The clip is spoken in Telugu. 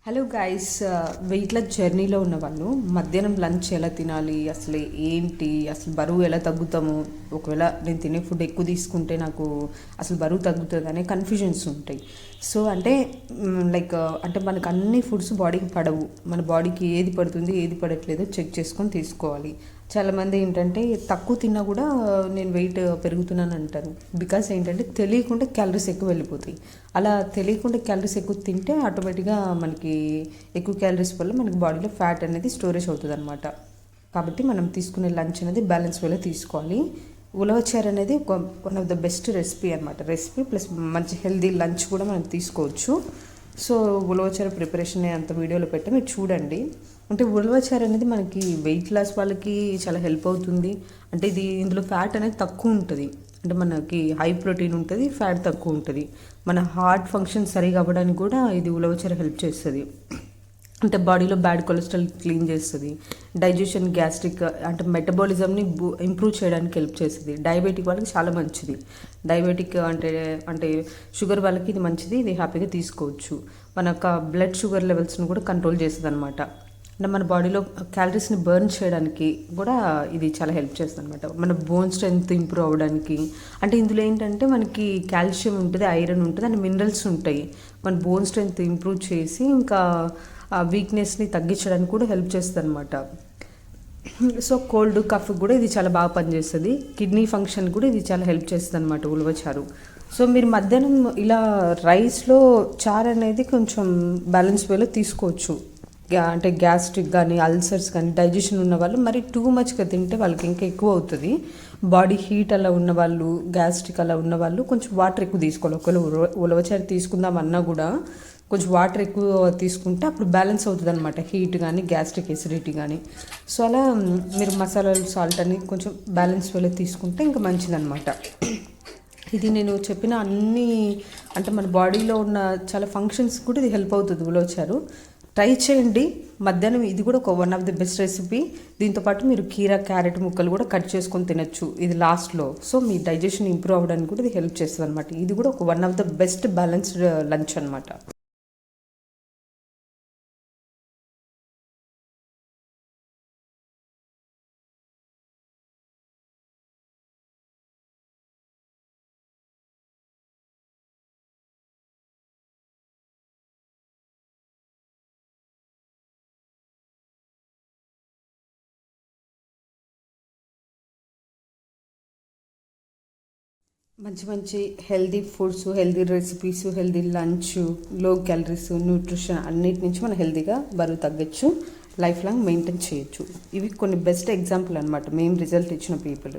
హలో గైస్, వెయిట్ లాస్ జర్నీలో ఉన్న వాళ్ళు మధ్యాహ్నం లంచ్ ఎలా తినాలి, అసలు ఏంటి, అసలు బరువు ఎలా తగ్గుతాము, ఒకవేళ నేను తినే ఫుడ్ ఎక్కువ తీసుకుంటే నాకు అసలు బరువు తగ్గుతుంది అనే కన్ఫ్యూజన్స్ ఉంటాయి. సో లైక్ అంటే మనకు అన్ని ఫుడ్స్ బాడీకి పడవు. మన బాడీకి ఏది పడుతుంది ఏది పడట్లేదో చెక్ చేసుకొని తీసుకోవాలి. చాలామంది ఏంటంటే తక్కువ తిన్నా కూడా నేను వెయిట్ పెరుగుతున్నాను అంటారు. బికాస్ ఏంటంటే తెలియకుండా క్యాలరీస్ ఎక్కువ వెళ్ళిపోతాయి. అలా తెలియకుండా క్యాలరీస్ ఎక్కువ తింటే ఆటోమేటిక్గా మనకి ఎక్కువ క్యాలరీస్ వల్ల మనకి బాడీలో ఫ్యాట్ అనేది స్టోరేజ్ అవుతుంది అనమాట. కాబట్టి మనం తీసుకునే లంచ్ అనేది బ్యాలెన్స్ వేలో తీసుకోవాలి. ఉలవచారు అనేది one of the best recipe అనమాట. రెసిపీ ప్లస్ మంచి హెల్దీ లంచ్ కూడా మనం తీసుకోవచ్చు. సో ఉలవచారు ప్రిపరేషన్ అంత వీడియోలో పెట్టి మీరు చూడండి. అంటే ఉలవచారు అనేది మనకి వెయిట్ లాస్ వాళ్ళకి చాలా హెల్ప్ అవుతుంది. అంటే ఇందులో ఫ్యాట్ అనేది తక్కువ ఉంటుంది. అంటే మనకి హై ప్రోటీన్ ఉంటుంది, ఫ్యాట్ తక్కువ ఉంటుంది. మన హార్ట్ ఫంక్షన్ సరిగా అవ్వడానికి కూడా ఇది ఉలవచారు హెల్ప్ చేస్తుంది. అంటే బాడీలో బ్యాడ్ కొలెస్ట్రాల్ క్లీన్ చేస్తుంది. డైజెషన్, గ్యాస్ట్రిక్ అంటే మెటబాలిజంని ఇంప్రూవ్ చేయడానికి హెల్ప్ చేస్తుంది. డయాబెటిక్ వాళ్ళకి చాలా మంచిది. డయాబెటిక్ అంటే షుగర్ వాళ్ళకి ఇది మంచిది. ఇది హ్యాపీగా తీసుకోవచ్చు. మన బ్లడ్ షుగర్ లెవెల్స్ని కూడా కంట్రోల్ చేస్తుంది అనమాట. అంటే మన బాడీలో క్యాలరీస్ని బర్న్ చేయడానికి కూడా ఇది చాలా హెల్ప్ చేస్తుంది అనమాట. మన బోన్ స్ట్రెంగ్త్ ఇంప్రూవ్ అవ్వడానికి. అంటే ఇందులో ఏంటంటే మనకి కాల్షియం ఉంటుంది, ఐరన్ ఉంటుంది అండ్ మినరల్స్ ఉంటాయి. మన బోన్ స్ట్రెంగ్త్ ఇంప్రూవ్ చేసి ఇంకా వీక్నెస్ని తగ్గించడానికి కూడా హెల్ప్ చేస్తుంది అనమాట. సో కోల్డ్, కఫ్ కూడా ఇది చాలా బాగా పనిచేస్తుంది. కిడ్నీ ఫంక్షన్ కూడా ఇది చాలా హెల్ప్ చేస్తుంది అనమాట ఉలవచారు. సో మీరు మధ్యాహ్నం ఇలా రైస్లో చారు అనేది కొంచెం బ్యాలెన్స్ వేలో తీసుకోవచ్చు. అంటే గ్యాస్ట్రిక్ కానీ, అల్సర్స్ కానీ, డైజెషన్ ఉన్న వాళ్ళు మరి టూ మచ్గా తింటే వాళ్ళకి ఇంకా ఎక్కువ అవుతుంది. బాడీ హీట్ అలా ఉన్నవాళ్ళు, గ్యాస్ట్రిక్ అలా ఉన్నవాళ్ళు కొంచెం వాటర్ ఎక్కువ తీసుకోవాలి. ఒకవేళ ఉలవచారు తీసుకుందామన్నా కూడా కొంచెం వాటర్ ఎక్కువ తీసుకుంటే అప్పుడు బ్యాలెన్స్ అవుతుంది అనమాట, హీట్ కానీ, గ్యాస్ట్రిక్ ఎసిడిటీ కానీ. సో అలా మీరు మసాలాలు, సాల్ట్ అని కొంచెం బ్యాలెన్స్ వేలో తీసుకుంటే ఇంకా మంచిదన్నమాట. ఇది నేను చెప్పిన అన్ని అంటే మన బాడీలో ఉన్న చాలా ఫంక్షన్స్ కూడా ఇది హెల్ప్ అవుతుంది ఉలవచారు. ట్రై చేయండి మధ్యాహ్నం. ఇది కూడా ఒక one of the best recipe. దీంతోపాటు మీరు కీరా, క్యారెట్ ముక్కలు కూడా కట్ చేసుకొని తినచ్చు ఇది లాస్ట్లో. సో మీ డైజెషన్ ఇంప్రూవ్ అవ్వడానికి కూడా ఇది హెల్ప్ చేస్తుంది అనమాట. ఇది కూడా ఒక one of the best balanced lunch అనమాట. మంచి మంచి healthy foods, healthy recipes, healthy lunch, లో క్యాలరీస్, న్యూట్రిషన్ అన్నిటి నుంచి మనం హెల్దీగా బరువు తగ్గచ్చు, లైఫ్ లాంగ్ మెయింటైన్ చేయొచ్చు. ఇవి కొన్ని బెస్ట్ ఎగ్జాంపుల్ అనమాట మేము రిజల్ట్ ఇచ్చిన పీపుల్.